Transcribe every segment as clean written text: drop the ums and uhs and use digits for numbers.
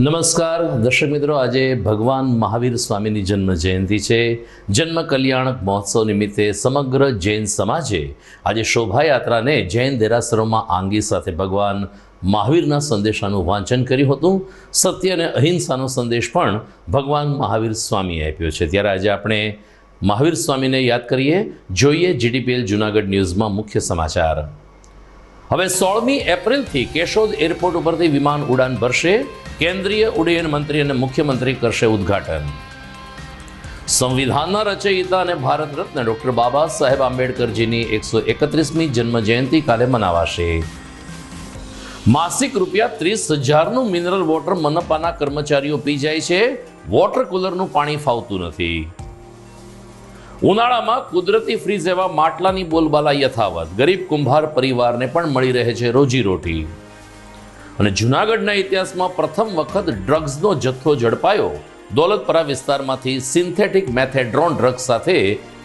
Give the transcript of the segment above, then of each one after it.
નમસ્કાર દર્શક મિત્રો, આજે ભગવાન મહાવીર સ્વામીની જન્મ જયંતિ છે. જન્મ કલ્યાણક મહોત્સવ નિમિત્તે સમગ્ર જૈન સમાજે આજે શોભાયાત્રાને જૈન દેરાસરોમાં આંગી સાથે ભગવાન મહાવીરના સંદેશાનું વાંચન કર્યું હતું. સત્ય અને અહિંસાનો સંદેશ પણ ભગવાન મહાવીર સ્વામીએ આપ્યો છે. ત્યારે આજે આપણે મહાવીર સ્વામીને યાદ કરીએ. જોઈએ GTPL જૂનાગઢ ન્યૂઝમાં મુખ્ય સમાચાર. હવે 16મી એપ્રિલથી કેશોદ એરપોર્ટ ઉપરથી વિમાન ઉડાન ભરશે. કેન્દ્રીય ઉડ્ડયન મંત્રી અને મુખ્યમંત્રી કરશે ઉદ્ઘાટન. સંવિધાનના રચયિતા અને ભારત રત્ન ડૉક્ટર બાબા સાહેબ આંબેડકરજીની 131મી જન્મ જયંતિ કાલે મનાવાશે. માસિક ₹30,000નું મિનરલ વોટર મનપાના કર્મચારીઓ પી જાય છે. વોટર કુલરનું પાણી ફાવતું નથી. ઉનાળામાં કુદરતી ફ્રીજ એવા માટલાની બોલબાલા યથાવત. ગરીબ કુંભાર પરિવારને પણ મળી રહે છે રોજીરોટી. અને જૂનાગઢના ઇતિહાસમાં પ્રથમ વખત ડ્રગ્સનો જથ્થો ઝડપાયો. દોલતપરા વિસ્તારમાંથી સિન્થેટિક મેથેડ્રોન ડ્રગ્સ સાથે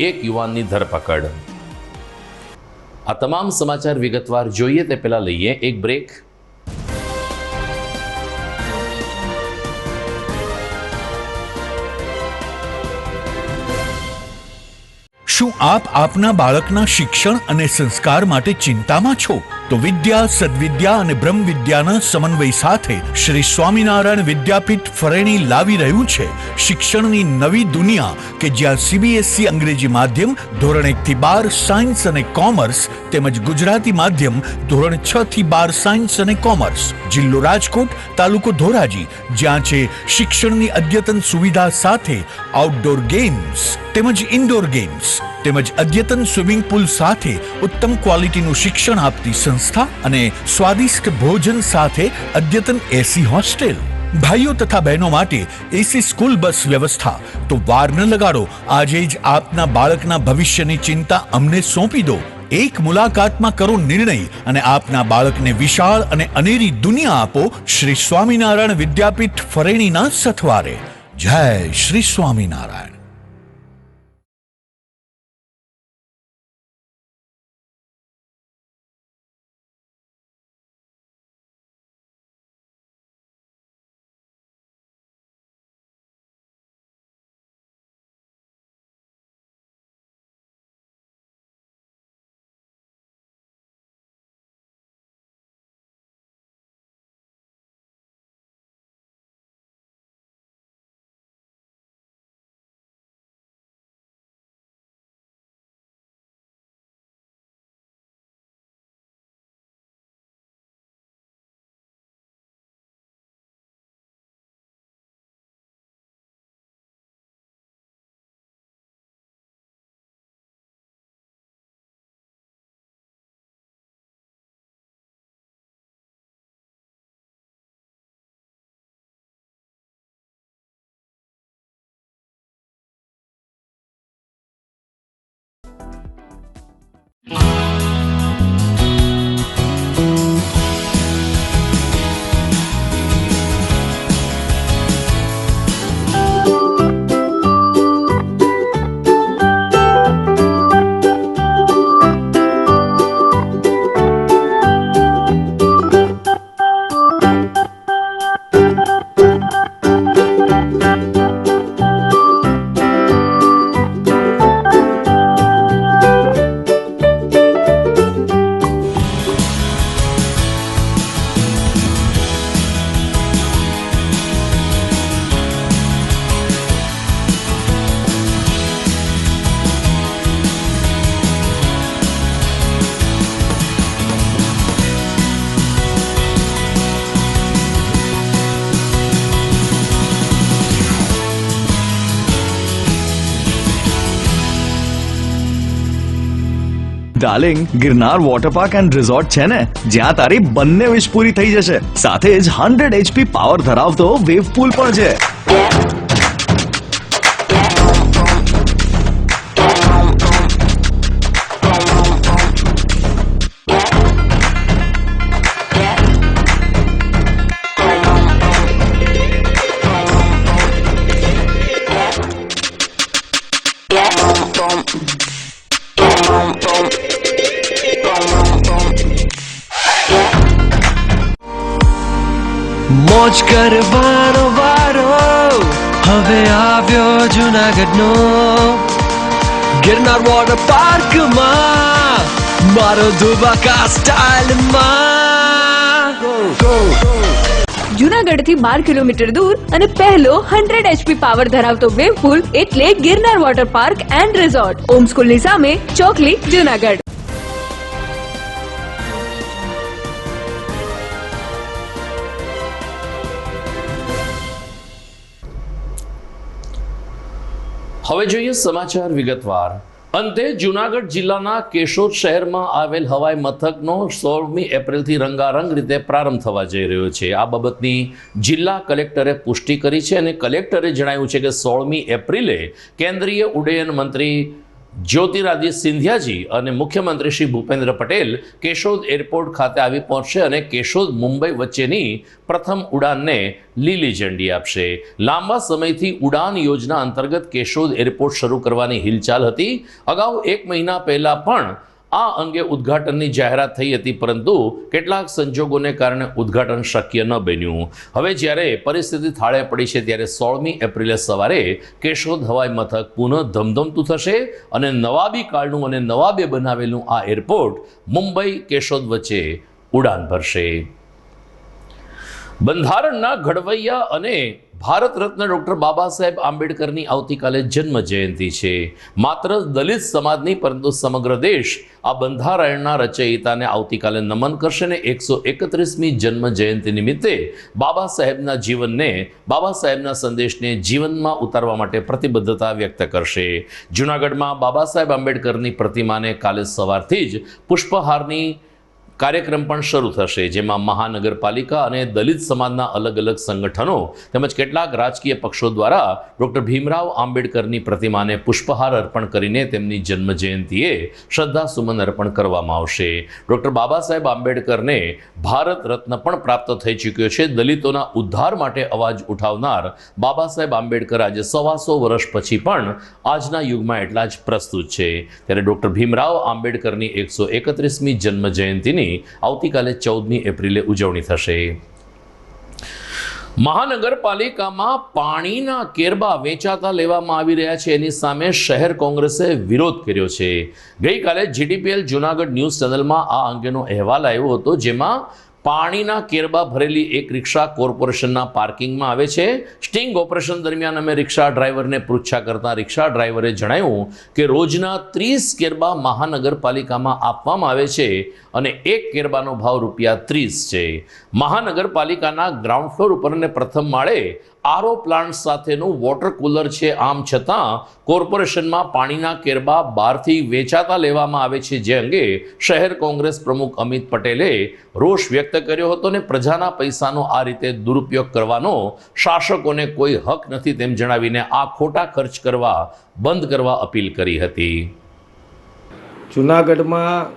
એક યુવાનની ધરપકડ. આ તમામ સમાચાર વિગતવાર જોઈએ તે પહેલા લઈએ એક બ્રેક. શું આપ આપના બાળકના શિક્ષણ અને સંસ્કાર માટે ચિંતામાં છો? તો વિદ્યા, સદવિદ્યા અને બ્રહ્મ વિદ્યાના સમન્વય સાથે શ્રી સ્વામિનારાયણ વિદ્યાપીઠ ફરેણી લાવી રહ્યું છે શિક્ષણની નવી દુનિયા કે જ્યાં CBSE અંગ્રેજી માધ્યમ ધોરણ 1 થી 12 સાયન્સ અને કોમર્સ તેમજ ગુજરાતી માધ્યમ ધોરણ 6 થી 12 સાયન્સ અને કોમર્સ. જિલ્લો રાજકોટ, તાલુકો ધોરાજી, જ્યાં છે શિક્ષણની અદ્યતન સુવિધા સાથે આઉટડોર ગેમ્સ તેમજ ઇન્ડોર ગેમ્સ તેમજ અદ્યતન સ્વિમિંગ પુલ સાથે ઉત્તમ ક્વોલિટીનું શિક્ષણ આપતી સંસ્થા અને સ્વાદિષ્ટ ભોજન સાથે અદ્યતન AC હોસ્ટેલ. ભાઈઓ તથા બહેનો માટે AC સ્કૂલ બસ વ્યવસ્થા. તો વાર ન લગાડો, આજે જ આપના બાળકના ભવિષ્યની ચિંતા અમને સોંપી દો. એક મુલાકાતમાં કરો નિર્ણય અને આપના બાળકને વિશાળ અને અનેરી દુનિયા આપો શ્રી સ્વામિનારાયણ વિદ્યાપીઠ ફરેણીના સથવારે. જય Shri Swaminarayan. Darling, Girnar water park and resort છે ને, જ્યાં તારી બંને વિશ પૂરી થઈ જશે. સાથે જ 100 HP પાવર ધરાવતો વેવ પૂલ પણ છે. મોજ કરવાનો વારો હવે આવ્યો જુનાગઢનો ગિરનાર વોટર પાર્કમાં મારો ધુબાકા સ્ટાઇલમાં જુનાગઢથી 12 કિલોમીટર દૂર અને પહેલો 100 HP પાવર ધરાવતો વેવ પુલ એટલે Girnar water park and resort, Om સ્કૂલની સામે, ચોકલી, જુનાગઢ. હવે જોઈએ સમાચાર વિગતવાર. અંતે જૂનાગઢ જિલ્લાના કેશોદ શહેરમાં આવેલ હવાઈ મથકનો 16મી એપ્રિલથી રંગારંગ રીતે પ્રારંભ થવા જઈ રહ્યો છે. આ બાબતની જિલ્લા કલેક્ટરે પુષ્ટિ કરી છે અને કલેક્ટરે જણાવ્યું છે કે 16મી એપ્રિલે કેન્દ્રીય ઉડ્ડયન મંત્રી જ્યોતિરાદિત્ય સિંધિયાજી અને મુખ્યમંત્રી શ્રી ભૂપેન્દ્ર પટેલ કેશોદ એરપોર્ટ ખાતે આવી પહોંચશે અને કેશોદ મુંબઈ વચ્ચેની પ્રથમ ઉડાનને લીલી ઝંડી આપશે. લાંબા સમયથી ઉડાન યોજના અંતર્ગત કેશોદ એરપોર્ટ શરૂ કરવાની હિલચાલ હતી. અગાઉ 1 મહિના પહેલા પણ આ અંગે ઉદ્ઘાટનની જાહેરાત થઈ હતી, પરંતુ કેટલાક સંજોગોને કારણે ઉદ્ઘાટન શક્ય ન બન્યું. હવે જ્યારે પરિસ્થિતિ થાળે પડી છે ત્યારે 16મી એપ્રિલે સવારે કેશોદ હવાઈ મથક પુનઃ ધમધમતું થશે અને નવાબી કાળનું અને નવાબે બનાવેલું આ એરપોર્ટ મુંબઈ કેશોદ વચ્ચે ઉડાન ભરશે. બંધારણના ઘડવૈયા અને ભારત રત્ન ડૉક્ટર બાબા સાહેબ આંબેડકરની આવતીકાલે જન્મ જયંતિ છે. માત્ર દલિત સમાજની પરંતુ સમગ્ર દેશ આ બંધારણના રચયિતાને આવતીકાલે નમન કરશે અને 131મી જન્મ જયંતિ નિમિત્તે બાબા સાહેબના જીવનને, બાબા સાહેબના સંદેશને જીવનમાં ઉતારવા માટે પ્રતિબદ્ધતા વ્યક્ત કરશે. જૂનાગઢમાં બાબા સાહેબ આંબેડકરની પ્રતિમાને કાલે સવારથી જ પુષ્પહારની કાર્યક્રમ પણ શરૂ થશે, જેમાં મહાનગરપાલિકા અને દલિત સમાજના અલગ અલગ સંગઠનો તેમજ કેટલાક રાજકીય પક્ષો દ્વારા ડૉક્ટર ભીમરાવ આંબેડકરની પ્રતિમાને પુષ્પહાર અર્પણ કરીને તેમની જન્મ જયંતિએ શ્રદ્ધાસુમન અર્પણ કરવામાં આવશે. ડૉક્ટર બાબા સાહેબ આંબેડકરને ભારત રત્ન પણ પ્રાપ્ત થઈ ચૂક્યો છે. દલિતોના ઉદ્ધાર માટે અવાજ ઉઠાવનાર બાબા સાહેબ આંબેડકર આજે 125 વર્ષ પછી પણ આજના યુગમાં એટલા જ પ્રસ્તુત છે. ત્યારે ડૉક્ટર ભીમરાવ આંબેડકરની 131મી જન્મ જયંતિની આવતીકાલે 14મી એપ્રિલે ઉજવણી થશે. મહાનગરપાલિકામાં પાણીના કેરબા વેચાતા લેવામાં આવી રહ્યા છે, એની સામે શહેર કોંગ્રેસે વિરોધ કર્યો છે. ગઈકાલે જીડીપીએલ જૂનાગઢ ન્યૂઝ ચેનલમાં આ અંગેનો અહેવાલ આવ્યો હતો, જેમાં પાણીના કેરબા ભરેલી એક રિક્ષા કોર્પોરેશનના પાર્કિંગમાં આવે છે. સ્ટિંગ ઓપરેશન દરમિયાન અમે રિક્ષા ડ્રાઈવરને પૃચ્છા કરતા રિક્ષા ડ્રાઈવરે જણાવ્યું કે રોજના 30 કેરબા મહાનગરપાલિકામાં આપવામાં આવે છે અને એક કેરબાનો ભાવ ₹30 છે. મહાનગરપાલિકાના ગ્રાઉન્ડ ફ્લોર ઉપર અને પ્રથમ માળે આરઓ પ્લાન્ટ સાથેનું વોટર કુલર છે. આમ છતાં કોર્પોરેશનમાં પાણીના કેરબા બહારથી વેચાતા લેવામાં આવે છે, જે અંગે શહેર કોંગ્રેસ પ્રમુખ અમિત પટેલે રોષ વ્યક્ત કર્યો હતો અને પ્રજાના પૈસાનો આ રીતે દુરુપયોગ કરવાનો શાસકોને કોઈ હક નથી તેમ જણાવીને આ ખોટા ખર્ચ કરવા બંધ કરવા અપીલ કરી હતી. જૂનાગઢમાં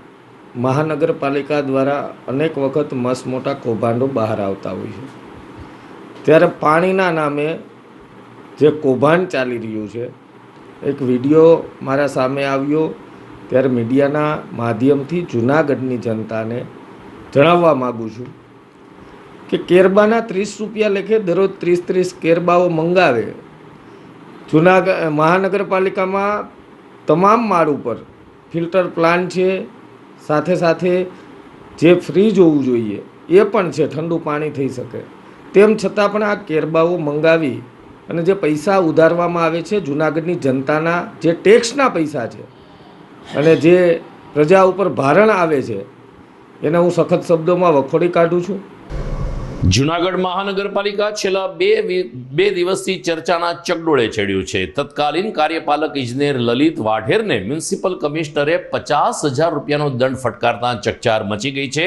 મહાનગરપાલિકા દ્વારા અનેક વખત મસ્ત મોટા કૌભાંડો બહાર આવતા હોય છે, ત્યારે પાણીના નામે જે કૌભાંડ ચાલી રહ્યું છે, એક વિડીયો મારા સામે આવ્યો, ત્યારે મીડિયાના માધ્યમથી જૂનાગઢની જનતાને જણાવવા માગું છું કે કેરબાના ₹30 લેખે દરરોજ 30 કેરબાઓ મંગાવે. મહાનગરપાલિકામાં તમામ માળ ઉપર ફિલ્ટર પ્લાન્ટ છે, સાથે સાથે જે ફ્રીજ હોવું જોઈએ એ પણ છે, ઠંડુ પાણી થઈ શકે. તેમ છતાં પણ આ કેરબાઓ મંગાવી અને જે પૈસા ઉધારવામાં આવે છે, જૂનાગઢની જનતાના જે ટેક્સના પૈસા છે અને જે પ્રજા ઉપર ભારણ આવે છે, એને હું સખત શબ્દોમાં વખોડી કાઢું છું. જૂનાગઢ મહાનગરપાલિકા છેલ્લા બે દિવસથી ચર્ચાના ચકડોળે ચડ્યું છે. તત્કાલીન કાર્યપાલક ઇજનેર લલિત વાઢેરને મ્યુનિસિપલ કમિશનરે ₹50,000નો દંડ ફટકારતા ચકચાર મચી ગઈ છે.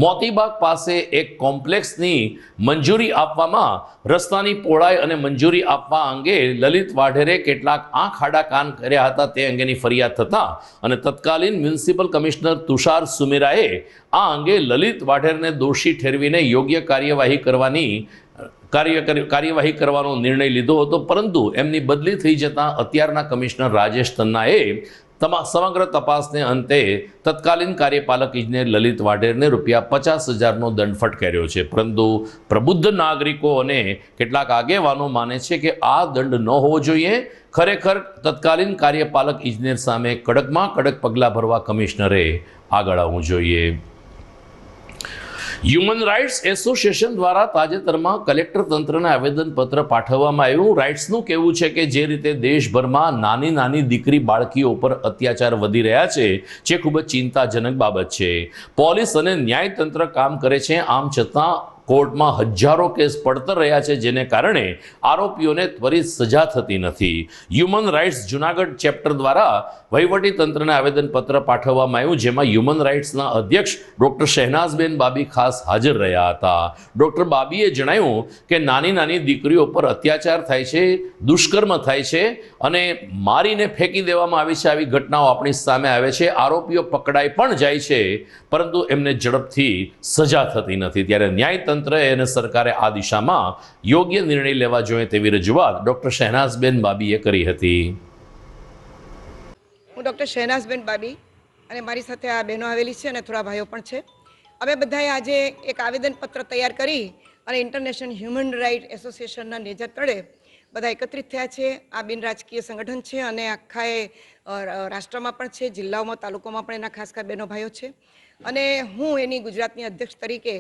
મોતીબાગ પાસે એક કોમ્પ્લેક્સની મંજૂરી આપવામાં રસ્તાની પહોળાઈ અને મંજૂરી આપવા અંગે લલિત વાઢેરે કેટલાક આંખ આડા કાન કર્યા હતા, તે અંગેની ફરિયાદ થતા અને તત્કાલીન મ્યુનિસિપલ કમિશનર તુષાર સુમેરાએ આ અંગે લલિત વાઢેરને દોષી ઠેરવીને યોગ્ય કાર્યવાહી કરવાનો નિર્ણય લીધો હતો, પરંતુ એમની બદલી થઈ જતાં અત્યારના કમિશનર રાજેશ તન્નાએ સમગ્ર તપાસને અંતે તત્કાલીન કાર્યપાલક ઇજનેર લલિત વાઢેરને ₹50,000નો દંડ ફટકાર્યો છે. પરંતુ પ્રબુદ્ધ નાગરિકો અને કેટલાક આગેવાનો માને છે કે આ દંડ ન હોવો જોઈએ. ખરેખર તત્કાલીન કાર્યપાલક ઇજનેર સામે કડકમાં કડક પગલાં ભરવા કમિશનરે આગળ આવવું જોઈએ. હ્યુમન રાઇટ્સ એસોસિએશન દ્વારા તાજેતરમાં કલેક્ટર તંત્રને આવેદનપત્ર પાઠવવામાં આવ્યું. રાઇટ્સનું કહેવું છે કે જે રીતે દેશભરમાં નાની નાની દીકરી બાળકીઓ પર અત્યાચાર વધી રહ્યા છે, જે ખૂબ જ ચિંતાજનક બાબત છે. પોલીસ અને ન્યાયતંત્ર કામ કરે છે, આમ છતાં કોર્ટમાં હજારો કેસ પડતર રહ્યા છે, જેને કારણે આરોપીઓને ત્વરિત સજા થતી નથી. હ્યુમન રાઇટ્સ જૂનાગઢ ચેપ્ટર દ્વારા વહીવટી તંત્રને આવેદનપત્ર પાઠવવામાં આવ્યું, જેમાં હ્યુમન રાઇટ્સના અધ્યક્ષ ડૉક્ટર શહેનાઝબેન બાબી ખાસ હાજર રહ્યા હતા. ડૉક્ટર બાબીએ જણાવ્યું કે નાની નાની દીકરીઓ પર અત્યાચાર થાય છે, દુષ્કર્મ થાય છે અને મારીને ફેંકી દેવામાં આવે છે. આવી ઘટનાઓ આપણી સામે આવે છે. આરોપીઓ પકડાઈ પણ જાય છે, પરંતુ એમને ઝડપથી સજા થતી નથી. ત્યારે ન્યાયતંત્રએ અને સરકારે આ દિશામાં યોગ્ય નિર્ણય લેવા જોઈએ તેવી રજૂઆત ડૉક્ટર શહેનાઝબેન બાબીએ કરી હતી. હું ડૉક્ટર શહેનાઝબેન બાબી અને મારી સાથે આ બહેનો આવેલી છે અને થોડા ભાઈઓ પણ છે. અમે બધાએ આજે એક આવેદનપત્ર તૈયાર કરી અને ઇન્ટરનેશનલ હ્યુમન રાઇટ એસોસિએશનના નેજા તળે બધા એકત્રિત થયા છે. આ બિન રાજકીય સંગઠન છે અને આખાએ રાષ્ટ્રમાં પણ છે, જિલ્લાઓમાં, તાલુકામાં પણ એના ખાસ ખાસ બહેનો ભાઈઓ છે. અને હું એની ગુજરાતની અધ્યક્ષ તરીકે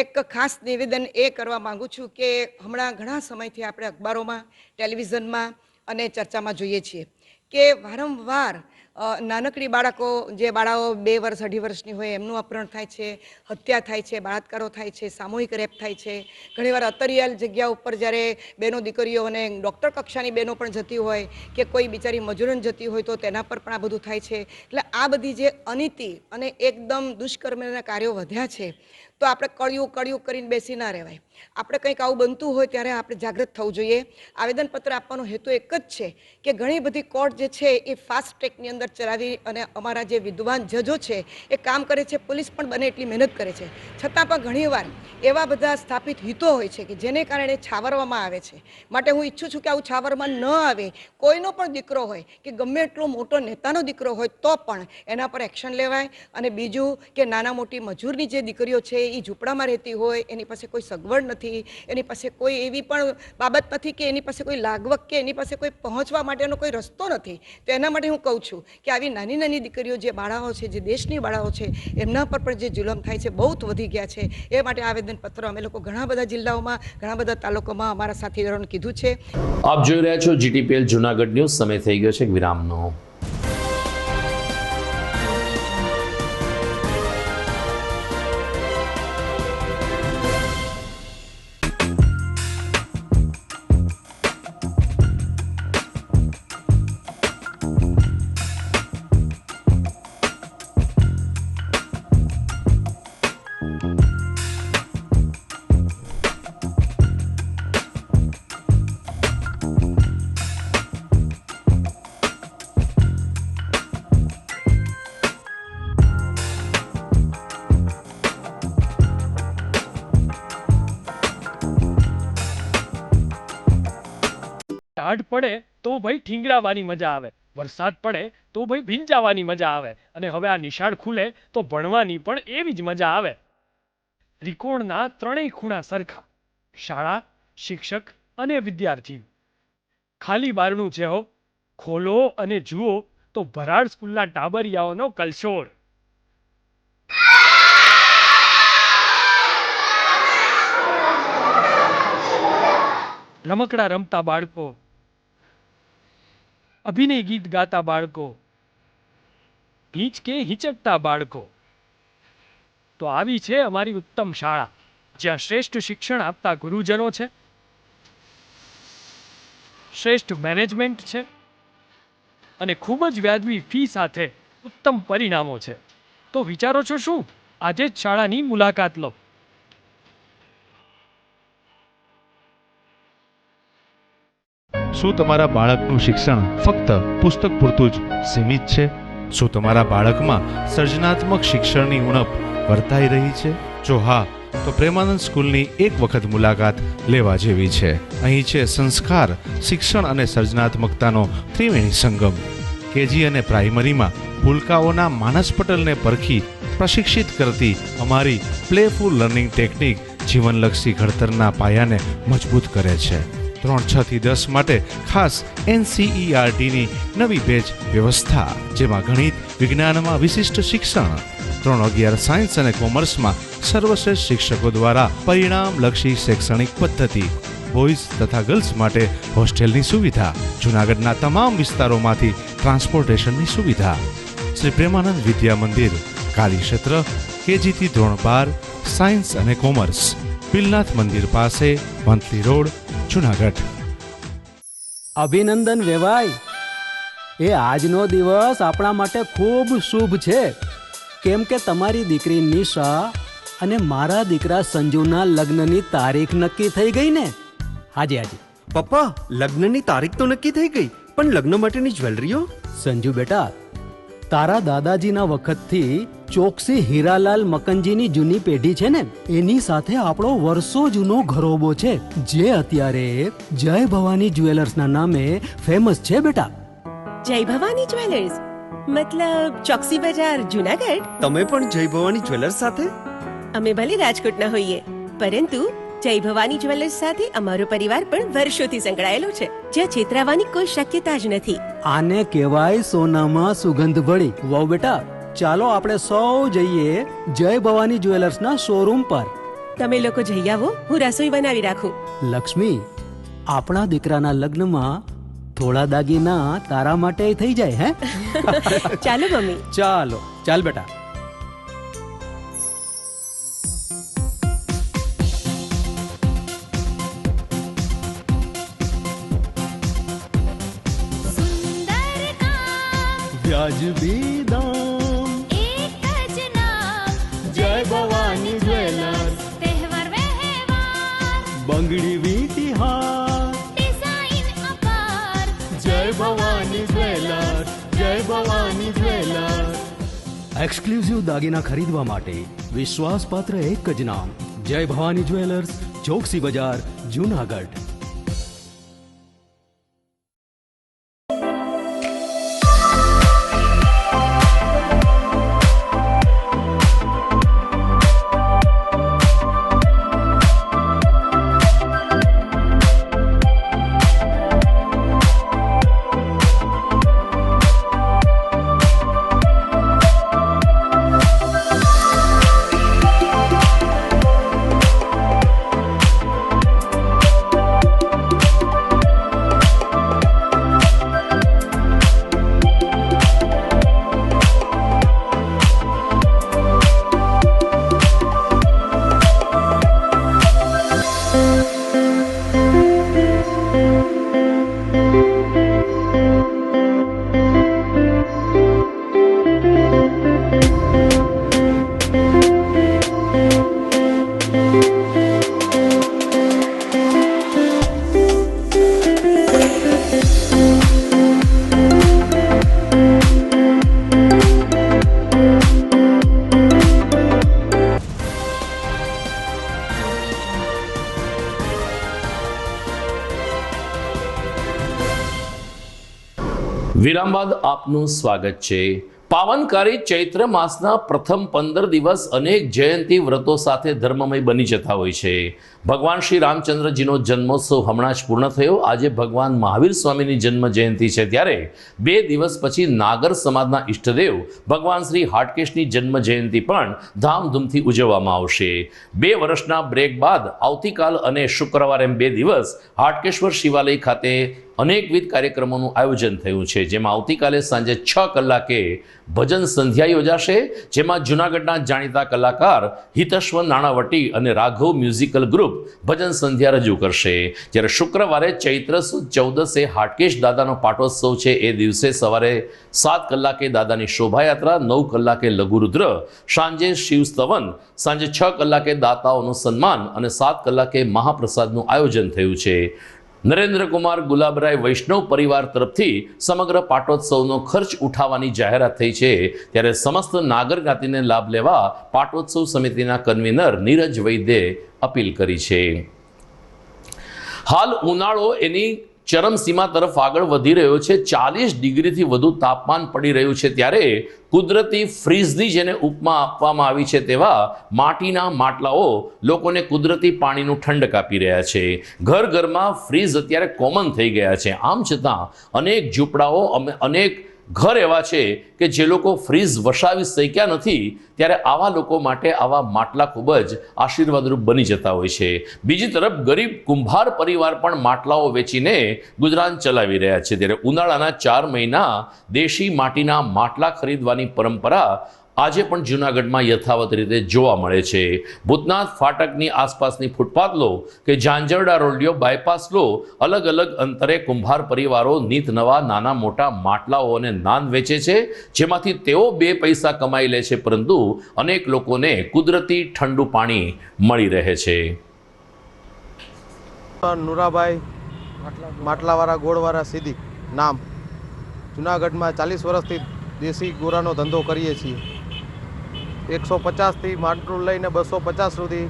એક ખાસ નિવેદન એ કરવા માગું છું કે હમણાં ઘણા સમયથી આપણે અખબારોમાં, ટેલિવિઝનમાં અને ચર્ચામાં જોઈએ છીએ કે વારંવાર નાનકડી બાળકો, જે બાળાઓ 2 વર્ષ 2.5 વર્ષની હોય, એમનું અપહરણ થાય છે, હત્યા થાય છે, બળાત્કારો થાય છે, સામૂહિક રેપ થાય છે. ઘણીવાર અંતરિયાળ જગ્યા ઉપર જ્યારે બહેનો, દીકરીઓ અને ડૉક્ટર કક્ષાની બહેનો પણ જતી હોય કે કોઈ બિચારી મજૂરન જતી હોય તો તેના પર પણ આ બધું થાય છે. એટલે આ બધી જે અનીતિ અને એકદમ દુષ્કર્મના કાર્યો વધ્યા છે, તો આપણે કળિયું કરીને બેસી ના રહેવાય. આપણે કંઈક આવું બનતું હોય ત્યારે આપણે જાગૃત થવું જોઈએ. આવેદનપત્ર આપવાનો હેતુ એક જ છે કે ઘણી બધી કોર્ટ જે છે એ ફાસ્ટ ટ્રેકની અંદર ચલાવી અને અમારા જે વિદ્વાન જજો છે એ કામ કરે છે, પોલીસ પણ બને એટલી મહેનત કરે છે, છતાં પણ ઘણીવાર એવા બધા સ્થાપિત હિતો હોય છે કે જેને કારણે છાવરવામાં આવે છે. માટે હું ઈચ્છું છું કે આવું છાવરમાં ન આવે. કોઈનો પણ દીકરો હોય કે ગમે એટલો મોટો નેતાનો દીકરો હોય તો પણ એના પર એક્શન લેવાય. અને બીજું કે નાના મોટી મજૂરની જે દીકરીઓ છે એ ઝૂંપડામાં રહેતી હોય, એની પાસે કોઈ સગવડ નથી, એની પાસે કોઈ એવી પણ બાબત નથી કે એની પાસે કોઈ લાગવક કે એની પાસે કોઈ પહોંચવા માટેનો કોઈ રસ્તો નથી, તો એના માટે હું કહું છું કે આવી નાની નાની દીકરીઓ, જે બાળાઓ છે, જે દેશની બાળાઓ છે, એમના પર પણ જે જુલમ થાય છે બહુ વધી ગયા છે. એ માટે આવેદનપત્ર અમે લોકો ઘણા બધા જિલ્લાઓમાં, ઘણા બધા તાલુકામાં અમારા સાથીદારોને કીધું છે. આપ જોઈ રહ્યા છો GTPL જૂનાગઢ ન્યૂઝ. સમય થઈ ગયો છે વિરામનો. ટાઢ પડે તો ભાઈ ઠીંગરાવાની મજા આવે, વરસાદ પડે તો ભાઈ ભીંજાવાની મજા આવે, અને હવે આ નિશાળ ખુલે તો ભણવાની પણ એવી જ મજા આવે. ત્રિકોણના ત્રણેય ખૂણા સરખા, શાળા, શિક્ષક અને વિદ્યાર્થી. ખાલી બારણું છે હો, ખોલો અને જુઓ તો ભરાડ સ્કૂલના ટાબરિયાઓનો કલશોર. રમકડા રમતા બાળકો, અભિનય ગીત ગાતા બાળકો, હિંચકે હિંચકતા બાળકો. તો આવી છે અમારી ઉત્તમ શાળા, જ્યાં શ્રેષ્ઠ શિક્ષણ આપતા ગુરુજનો છે, શ્રેષ્ઠ મેનેજમેન્ટ છે અને ખૂબ જ વ્યાજબી ફી સાથે ઉત્તમ પરિણામો છે. તો વિચારો છો શું? આજે જ શાળાની મુલાકાત લો. શું તમારા બાળકનું શિક્ષણ ફક્ત પુસ્તક પૂરતું જ સીમિત છે? શું તમારા બાળકમાં સર્જનાત્મક શિક્ષણની ઉણપ વર્તાઈ રહી છે? જો હા, તો પ્રેમાનંદ સ્કૂલની એક વખત મુલાકાત લેવા જેવી છે. અહીં છે સંસ્કાર, શિક્ષણ અને સર્જનાત્મકતાનો ત્રિવેણી સંગમ. કેજી અને પ્રાઇમરીમાં ભૂલકાઓના માનસ પટલને પરખી પ્રશિક્ષિત કરતી અમારી પ્લેફુલ લર્નિંગ ટેકનિક જીવનલક્ષી ઘડતરના પાયાને મજબૂત કરે છે. ધોરણ 6 થી 10 માટે ખાસ NCERTની નવી બેચ વ્યવસ્થા, જેમાં ગણિત વિજ્ઞાનમાં વિશિષ્ટ શિક્ષણ, ધોરણ 11 સાયન્સ અને કોમર્સમાં સર્વશ્રેષ્ઠ શિક્ષકો દ્વારા પરિણામલક્ષી શૈક્ષણિક પદ્ધતિ, બોયઝ તથા ગર્લ્સ માટે હોસ્ટેલની સુવિધા, જૂનાગઢના તમામ વિસ્તારોમાંથી ટ્રાન્સપોર્ટેશનની સુવિધા. શ્રી પ્રેમાનંદ વિદ્યા મંદિર, કાર્યક્ષેત્ર KG થી ધોરણ 12 સાયન્સ અને કોમર્સ, પિલનાથ મંદિર પાસે, વંથલી રોડ, જૂનાગઢ. અભિનંદન વેવાઈ, એ આજનો દિવસ આપણા માટે ખૂબ શુભ છે, કેમ કે તમારી દીકરી નિશા અને મારા દીકરા સંજુના લગ્નની તારીખ નક્કી થઈ ગઈ ને. હાજી હાજી પપ્પા, લગ્નની તારીખ તો નક્કી થઈ ગઈ, પણ લગ્ન માટેની જ્વેલરીઓ? સંજુ બેટા, તારા દાદાજીના વખતથી ચોકસી હીરાલાલ મકનજીની જૂની પેઢી છે ને, એની સાથે આપણો વર્ષો જૂનો ઘરોબો છે, જે અત્યારે જય ભવાની જ્વેલર્સના નામે ફેમસ છે બેટા. જય ભવાની જ્વેલર્સ મતલબ ચોકસી બજાર, જૂનાગઢ? તમે પણ જય ભવાની જ્વેલર્સ સાથે? અમે ભલે રાજકોટના હોઈએ, પરંતુ જય ભવાની જ્વેલર્સ સાથે અમારો પરિવાર પણ વર્ષોથી સંકળાયેલો છે, જ્યાં છેતરાવાની કોઈ શક્યતા જ નથી. આને કહેવાય સોનામાં સુગંધ ભળી. વાવ બેટા, ચાલો આપણે સૌ જઈએ જય ભવાની જ્વેલર્સના શોરૂમ પર. તમે લોકો જઈ આવો, હું રસોઈ બનાવી રાખું. લક્ષ્મી, આપણા દીકરાના લગ્નમાં થોડા દાગીના તારા માટે થઈ જાય હે. ચાલો મમ્મી. ચાલો ચાલ બેટા. વ્યાજબી દામ, એક જ નામ, જય ભવાની જ્વેલર્સ, તહેવાર વ્યવહાર, બંગડી વીટી હાર, ડિઝાઇન અપાર, જય ભવાની જ્વેલર્સ, જય ભવાની જ્વેલર્સ. એક્સક્લુઝિવ દાગીના ખરીદવા માટે વિશ્વાસપાત્ર એક જ નામ, જય ભવાની જ્વેલર્સ, ચોકસી બજાર, જૂનાગઢ. વિરામ બાદ આપનું સ્વાગત છે. પાવનકારી ચૈત્ર માસના પ્રથમ 15 દિવસ અનેક જયંતી વ્રતો સાથે ધર્મમય બની જતા હોય છે. ભગવાન શ્રી રામચંદ્રજીનો જન્મોત્સવ હમણાં જ પૂર્ણ થયો. આજે ભગવાન મહાવીર સ્વામીની જન્મ જયંતિ છે, ત્યારે 2 દિવસ પછી નાગર સમાજના ઈષ્ટદેવ ભગવાન શ્રી હાટકેશની જન્મ જયંતિ પણ ધામધૂમથી ઉજવવામાં આવશે. 2 વર્ષના બ્રેક બાદ આવતીકાલ અને શુક્રવારે 2 દિવસ હાટકેશ્વર શિવાલય ખાતે અનેકવિધ કાર્યક્રમોનું આયોજન થયું છે, જેમાં આવતીકાલે સાંજે 6 કલાકે ભજન સંધ્યા યોજાશે, જેમાં જૂનાગઢના જાણીતા કલાકાર હિતશ્વ નાણાવટી અને રાઘવ મ્યુઝિકલ ગ્રુપ ભજન સંધ્યા રજૂ કરશે. જ્યારે શુક્રવારે ચૈત્ર સુદ 14 હાટકેશ દાદાનો પાટોત્સવ છે. એ દિવસે સવારે 7 કલાકે દાદાની શોભાયાત્રા, 9 કલાકે લઘુરુદ્ર, સાંજે શિવસ્તવન, સાંજે 6 કલાકે દાતાઓનું સન્માન અને 7 કલાકે મહાપ્રસાદનું આયોજન થયું છે. નરેન્દ્રકુમાર ગુલાબરાય વૈષ્ણવ પરિવાર તરફથી સમગ્ર પાટોત્સવનો ખર્ચ ઉઠાવવાની જાહેરાત થઈ છે. ત્યારે સમસ્ત નાગર જ્ઞાતિને લાભ લેવા પાટોત્સવ સમિતિના કન્વીનર નીરજ વૈદ્યે અપીલ કરી છે. હાલ ઉનાળો એની ચરમસીમા તરફ આગળ વધી રહ્યો છે, 40 ડિગ્રીથી વધુ તાપમાન પડી રહ્યું છે, ત્યારે કુદરતી ફ્રીઝની જેને ઉપમા આપવામાં આવી છે તેવા માટીના માટલાઓ લોકોને કુદરતી પાણીનું ઠંડક આપી રહ્યા છે. ઘર ઘરમાં ફ્રીઝ અત્યારે કોમન થઈ ગયા છે. આમ છતાં અનેક ઝૂંપડાઓ અનેક ઘર એવા છે કે જે લોકો ફ્રીઝ વસાવી શક્યા નથી, ત્યારે આવા લોકો માટે આવા માટલા ખૂબ જ આશીર્વાદરૂપ બની જતા હોય છે. બીજી તરફ ગરીબ કુંભાર પરિવાર પણ માટલાઓ વેચીને ગુજરાન ચલાવી રહ્યા છે. ત્યારે ઉનાળાના 4 મહિના દેશી માટીના માટલા ખરીદવાની પરંપરા આજે પણ જૂનાગઢમાં યથાવત રીતે જોવા મળે છે. ભૂતનાથ ફાટકની આસપાસની ફૂટપાથ લો કે ઝાંઝરડા રોડ લ્યો, બાયપાસ લો, અલગ અલગ અંતરે કુંભાર પરિવારો નીત નવા નાના મોટા માટલાઓ અને નાન વેચે છે, જેમાંથી તેઓ 2 પૈસા કમાઈ લે છે, પરંતુ અનેક લોકોને કુદરતી ઠંડુ પાણી મળી રહે છે. નુરાભાઈ માટલાવાળા ગોળવાળા સિદ્દીક નામ. જૂનાગઢમાં 40 વર્ષથી દેશી ગોરાનો ધંધો કરીએ છીએ. 150થી માટલું લઈને 250 સુધી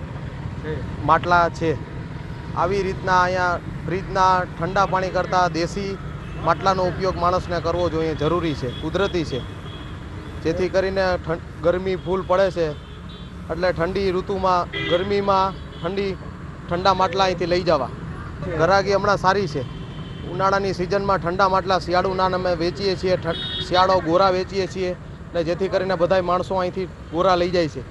માટલા છે. આવી રીતના અહીંયા ફ્રીજના ઠંડા પાણી કરતાં દેશી માટલાનો ઉપયોગ માણસને કરવો જોઈએ, જરૂરી છે, કુદરતી છે, જેથી કરીને ગરમી ફૂલ પડે છે એટલે ઠંડી ઋતુમાં ગરમીમાં ઠંડા માટલા અહીંથી લઈ જવા. ગરાગી હમણાં સારી છે. ઉનાળાની સિઝનમાં ઠંડા માટલા શિયાળુના અમે વેચીએ છીએ, શિયાળો ગોરા વેચીએ છીએ, ને જેથી કરીને બધા માણસો અહીંથી ગોરા લઈ જાય છે.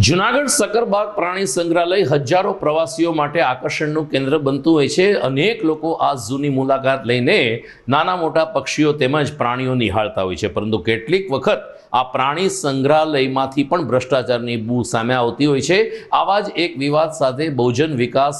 જૂનાગઢ સકરબાગ પ્રાણી સંગ્રહાલય હજારો પ્રવાસીઓ માટે આકર્ષણનું કેન્દ્ર બનતું હોય છે. અનેક લોકો આ ઝૂની મુલાકાત લઈને નાના મોટા પક્ષીઓ તેમજ પ્રાણીઓ નિહાળતા હોય છે, પરંતુ કેટલીક વખત આ પ્રાણી સંગ્રહાલયમાંથી પણ ભ્રષ્ટાચારની બૂ સામે આવતી હોય છે. આવા જ એક વિવાદ સાથે બહુજન વિકાસ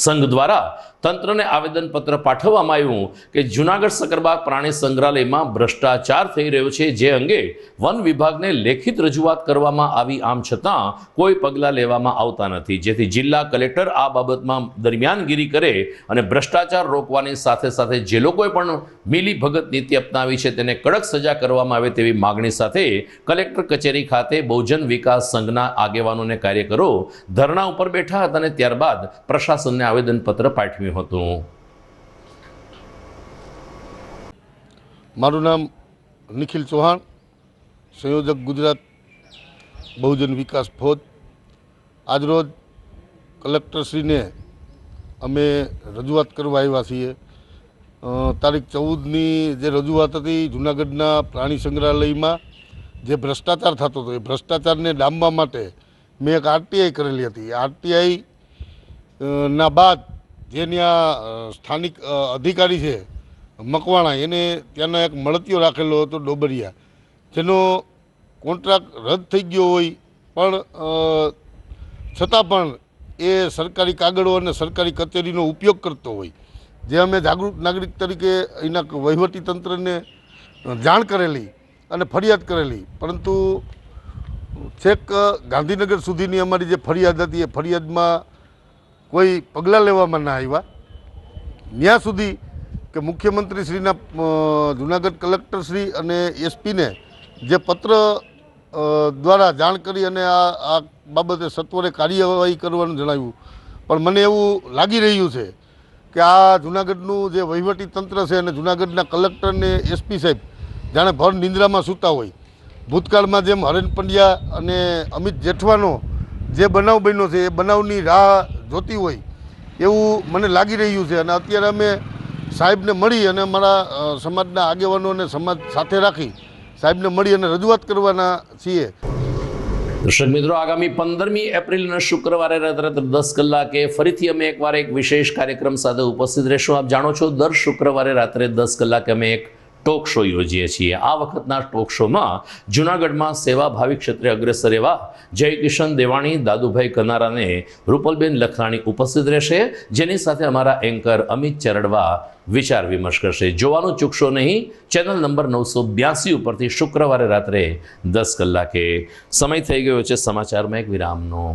સંઘ દ્વારા તંત્રને આવેદનપત્ર પાઠવવામાં આવ્યું કે જૂનાગઢ સકરબાગ પ્રાણી સંગ્રહાલયમાં ભ્રષ્ટાચાર થઈ રહ્યો છે, જે અંગે વન વિભાગને લેખિત રજૂઆત કરવામાં આવી. આમ છતાં કોઈ પગલાં લેવામાં આવતા નથી, જેથી જિલ્લા કલેક્ટર આ બાબતમાં દરમિયાનગીરી કરે અને ભ્રષ્ટાચાર રોકવાની સાથે સાથે જે લોકોએ પણ મિલી ભગત નીતિ અપનાવી છે તેને કડક સજા કરવામાં આવે તેવી માગણી સાથે કલેક્ટર કચેરી ખાતે બહુજન વિકાસ સંઘના આગેવાનો અને કાર્યકરો ધરણા ઉપર બેઠા હતા અને ત્યારબાદ પ્રશાસનને આવેદનપત્ર પાઠવ્યું હતું. મારું નામ નિખિલ ચૌહાણ, સંયોજક ગુજરાત બહુજન વિકાસ ફોજ. આજરોજ કલેક્ટરશ્રીને અમે રજૂઆત કરવા આવ્યા છીએ. તારીખ 14ની જે રજૂઆત હતી, જૂનાગઢના પ્રાણી સંગ્રહાલયમાં જે ભ્રષ્ટાચાર થતો હતો એ ભ્રષ્ટાચારને ડામવા માટે મેં એક આરટીઆઈ કરેલી હતી. આરટીઆઈ ના બાદ જે ત્યાં સ્થાનિક અધિકારી છે મકવાણા, એને ત્યાંનો એક મળતિયો રાખેલો હતો ડોબરિયા, જેનો કોન્ટ્રાક્ટ રદ થઈ ગયો હોય પણ છતાં પણ એ સરકારી કાગળો અને સરકારી કચેરીનો ઉપયોગ કરતો હોય. જે અમે જાગૃત નાગરિક તરીકે એના વહીવટી તંત્રને જાણ કરેલી અને ફરિયાદ કરેલી, પરંતુ છેક ગાંધીનગર સુધીની અમારી જે ફરિયાદ હતી એ ફરિયાદમાં કોઈ પગલાં લેવામાં ના આવ્યા. ત્યાં સુધી કે મુખ્યમંત્રીશ્રીના જૂનાગઢ કલેક્ટરશ્રી અને એસપીને જે પત્ર દ્વારા જાણ કરી અને આ બાબતે સત્વરે કાર્યવાહી કરવાનું જણાવ્યું, પણ મને એવું લાગી રહ્યું છે કે આ જૂનાગઢનું જે વહીવટી તંત્ર છે અને જૂનાગઢના કલેક્ટર અને એસપી સાહેબ જાણે ભર નિંદ્રામાં સૂતા હોય. ભૂતકાળમાં જેમ હરેન પંડ્યા અને અમિત જેઠવાનો જે બનાવ બન્યો છે એ બનાવની રાહ જોતી હોય એવું મને લાગી રહ્યું છે. અને અત્યારે અમે સાહેબને મળી અને અમારા સમાજના આગેવાનો અને સમાજ સાથે રાખી સાહેબને મળી અને રજૂઆત કરવાના છીએ. દર્શક મિત્રો, આગામી 15મી એપ્રિલના શુક્રવારે રાત્રે 10 કલાકે ફરીથી અમે એકવાર એક વિશેષ કાર્યક્રમ સાથે ઉપસ્થિત રહેશું. આપ જાણો છો, દર શુક્રવારે રાત્રે 10 કલાકે અમે એક ટોક શો યોજીએ છીએ. આ વખતના ટોક શોમાં જૂનાગઢમાં સેવાભાવી ક્ષેત્રે અગ્રેસર એવા જયકિશન દેવાણી, દાદુભાઈ કનારાને રૂપલબેન લખરાણી ઉપસ્થિત રહેશે, જેની સાથે અમારા એન્કર અમિત ચરડવા વિચાર વિમર્શ કરશે. જોવાનું ચૂકશો નહીં, ચેનલ નંબર 982 ઉપરથી શુક્રવારે રાત્રે 10 કલાકે. સમય થઈ ગયો છે સમાચારમાં એક વિરામનો.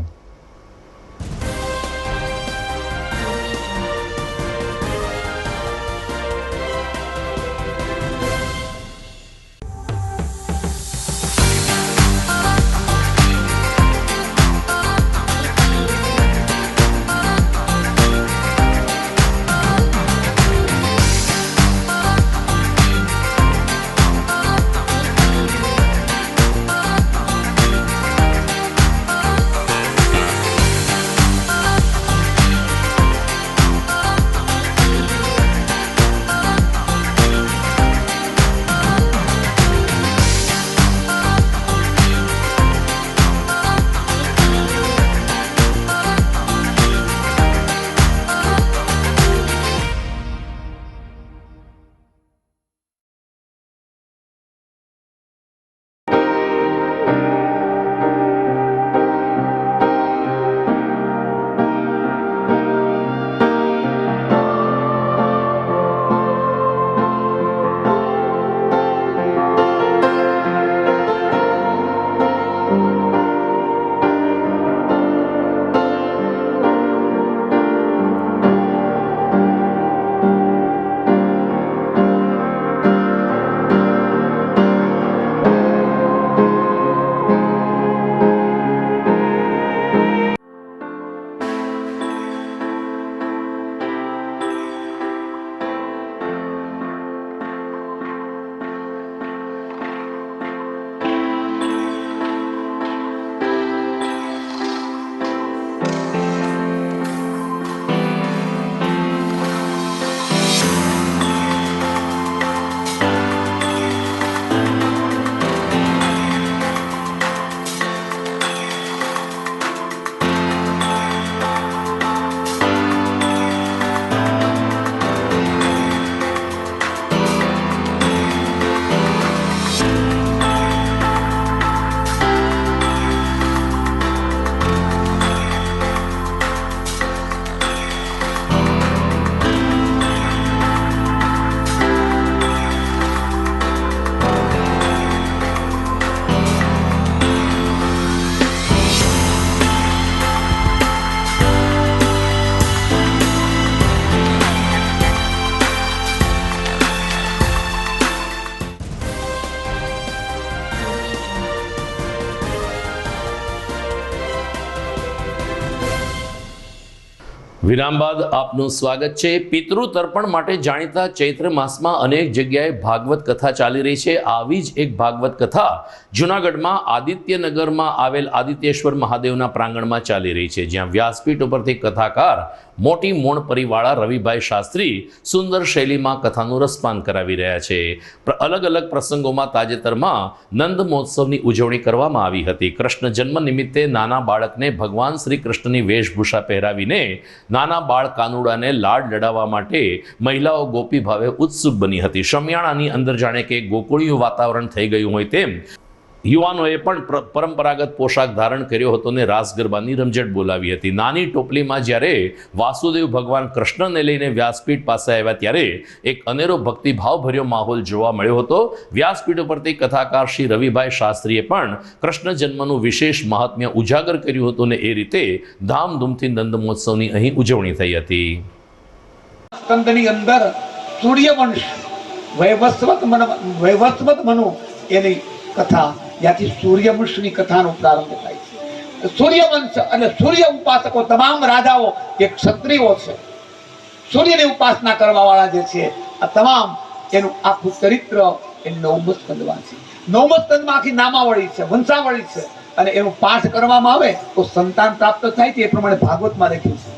વિરામ બાદ આપનું સ્વાગત છે. પિતૃ તર્પણ માટે જાણીતા ચૈત્ર માસમાં અનેક જગ્યાએ ભાગવત કથા ચાલી રહી છે. આવી જ એક ભાગવત કથા જૂનાગઢમાં આદિત્યનગરમાં આવેલ આદિત્યેશ્વર મહાદેવના પ્રાંગણમાં ચાલી રહી છે, જ્યાં વ્યાસપીઠ ઉપરથી કથાકાર મોટી મોણ પરિવાળા રવિભાઈ શાસ્ત્રી સુંદર શૈલીમાં કથાનું રસપાન કરાવી રહ્યા છે. અલગ અલગ પ્રસંગોમાં તાજેતરમાં નંદ મહોત્સવની ઉજવણી કરવામાં આવી હતી. કૃષ્ણ જન્મ નિમિત્તે નાના બાળકને ભગવાન શ્રી કૃષ્ણની વેશભૂષા પહેરાવીને નાના બાળ કાનુડાને લાડ લડાવવા માટે મહિલાઓ ગોપી ભાવે ઉત્સુક બની હતી. શમિયાણાની અંદર જાણે કે ગોકુળિયું વાતાવરણ થઈ ગયું હોય તેમ યુવાનોએ પણ પરંપરાગત પોશાક ધારણ કર્યો હતો અને રાસ ગરબાની રમઝટ બોલાવી હતી. નાની ટોપલીમાં જ્યારે વાસુદેવ ભગવાન કૃષ્ણને લઈને વ્યાસપીઠ પાસે આવ્યા ત્યારે એક અનેરો ભક્તિભાવભર્યો માહોલ જોવા મળ્યો હતો. વ્યાસપીઠ ઉપરથી કથાકાર શ્રી રવિભાઈ શાસ્ત્રીએ પણ કૃષ્ણ જન્મનું વિશેષ મહાત્મ્ય ઉજાગર કર્યું હતું અને એ રીતે ધામધૂમથી નંદ મહોત્સવની અહીં ઉજવણી થઈ હતી. સ્કંદની અંદર સૂર્યવંશ વૈવસ્વત મનુ એની કથા, ત્યાંથી સૂર્યવંશની કથાનો પ્રારંભ થાય છે. સૂર્યવંશ અને સૂર્ય ઉપાસકો તમામ રાજાઓ જે ક્ષત્રિયો છે, સૂર્યની ઉપાસના કરવા વાળા જે છે, આ તમામ એનું આખું ચરિત્ર એ 9મ સ્કંદમાં છે. 9મ સ્કંદમાં આખી નામાવળી છે, વંશાવળી છે, અને એનું પાઠ કરવામાં આવે તો સંતાન પ્રાપ્ત થાય છે. એ પ્રમાણે ભાગવતમાં લખ્યું છે.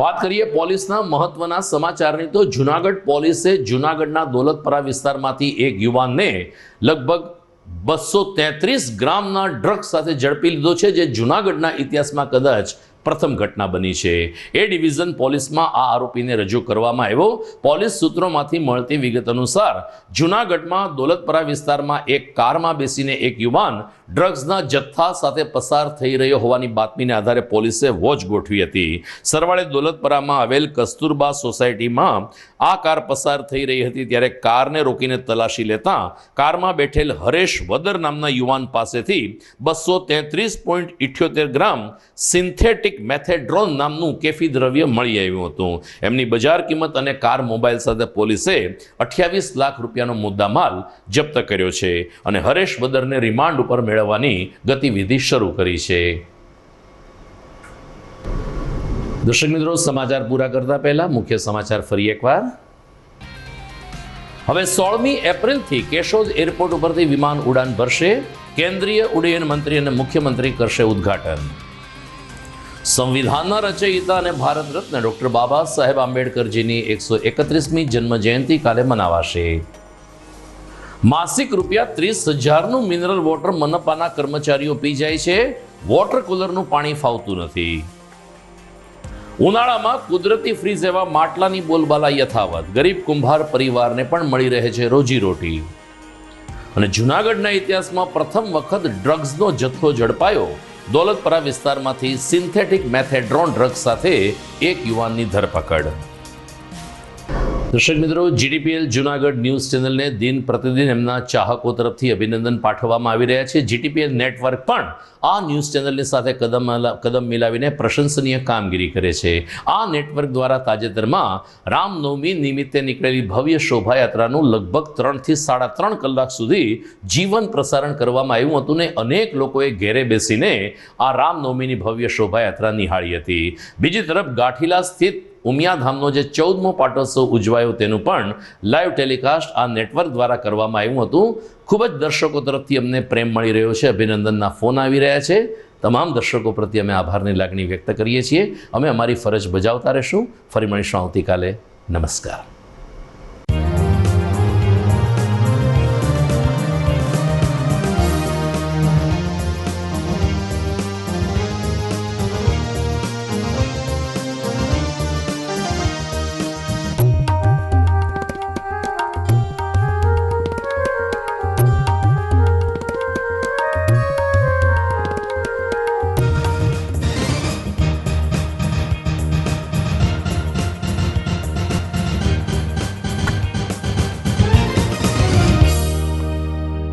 વાત કરીએ પોલીસના મહત્વના સમાચારની તો જૂનાગઢ પોલીસે જૂનાગઢના દોલતપરા વિસ્તારમાંથી એક યુવાનને લગભગ 233 ગ્રામના ડ્રગ્સ સાથે ઝડપી લીધો છે, જે જૂનાગઢના ઇતિહાસમાં કદાચ પ્રથમ ઘટના બની છે. એ ડિવિઝન પોલીસમાં આ આરોપીને રજૂ કરવામાં આવ્યો. પોલીસ સૂત્રોમાંથી મળતી વિગત અનુસાર જૂનાગઢમાં દોલતપરા વિસ્તારમાં એક કારમાં બેસીને એક યુવાન ડ્રગ્સના જથ્થા સાથે પસાર થઈ રહ્યો હોવાની બાતમીને આધારે પોલીસે વોચ ગોઠવી હતી. સરવાળે દોલતપરામાં આવેલ કસ્તુરબા સોસાયટીમાં આ કાર પસાર થઈ રહી હતી ત્યારે કારને રોકીને તલાશી લેતા કારમાં બેઠેલ હરેશ વદર નામના યુવાન પાસેથી 233.78 ગ્રામ સિન્થેટિક મેથેડ્રોન નામનું કેફી દ્રવ્ય મળી આવ્યું હતું. એમની બજાર કિંમત અને કાર મોબાઈલ સાથે પોલીસે 28 લાખ રૂપિયાનો મુદ્દામાલ જપ્ત કર્યો છે અને હરેશ વદરને રિમાન્ડ ઉપર મેળવવાની ગતિવિધિ શરૂ કરી છે. દર્શક મિત્રો, સમાચાર પૂરા કરતા પહેલા મુખ્ય સમાચાર ફરી એકવાર. હવે 16મી એપ્રિલથી કેશોદ એરપોર્ટ ઉપરથી વિમાન ઉડાન ભરશે. કેન્દ્રીય ઉડ્ડયન મંત્રી અને મુખ્યમંત્રી કરશે ઉદ્ઘાટન. સંવિધાનના રચયિતા અને ભારત રત્ન ડોક્ટર બાબા સાહેબ આંબેડકરજીની 131મી જન્મ જયંતિ કાલે મનાવાશે. માસિક રૂપિયા 30,000નું મિનરલ વોટર મનપાના કર્મચારીઓ પી જાય છે. વોટર કુલરનું પાણી ફાવતું નથી. ઉનાળામાં કુદરતી ફ્રીઝ એવા માટલાની બોલબાલા યથાવત. ગરીબ કુંભાર પરિવારને પણ મળી રહે છે રોજીરોટી. અને જૂનાગઢના ઇતિહાસમાં પ્રથમ વખત ડ્રગ્સનો જથ્થો ઝડપાયો. દોલતપરા વિસ્તારમાંથી સિન્થેટિક મેથેડ્રોન ડ્રગ્સ સાથે એક યુવાનની ધરપકડ. દર્શક મિત્રો, જીટીપીએલ જૂનાગઢ ન્યૂઝ ચેનલને દિન પ્રતિદિન એમના ચાહકો તરફથી અભિનંદન પાઠવવામાં આવી રહ્યા છે. જીટીપીએલ નેટવર્ક પણ આ ન્યૂઝ ચેનલની સાથે કદમ મિલાવીને પ્રશંસનીય કામગીરી કરે છે. આ નેટવર્ક દ્વારા તાજેતરમાં રામનવમી નિમિત્તે નીકળેલી ભવ્ય શોભાયાત્રાનું લગભગ 3 થી 3.5 કલાક સુધી જીવન પ્રસારણ કરવામાં આવ્યું હતું ને અનેક લોકોએ ઘેરે બેસીને આ રામનવમીની ભવ્ય શોભાયાત્રા નિહાળી હતી. બીજી તરફ ગાંઠીલા સ્થિત ઉમિયાધામનો જે 14મો પાટોત્સવ ઉજવાયો તેનું પણ લાઈવ ટેલિકાસ્ટ આ નેટવર્ક દ્વારા કરવામાં આવ્યું હતું. ખૂબ જ દર્શકો તરફથી અમને પ્રેમ મળી રહ્યો છે. અભિનંદનના ફોન આવી રહ્યા છે. તમામ દર્શકો પ્રત્યે અમે આભારની લાગણી વ્યક્ત કરીએ છીએ. અમે અમારી ફરજ બજાવતા રહીશું. ફરી મળીશું આવતીકાલે. નમસ્કાર.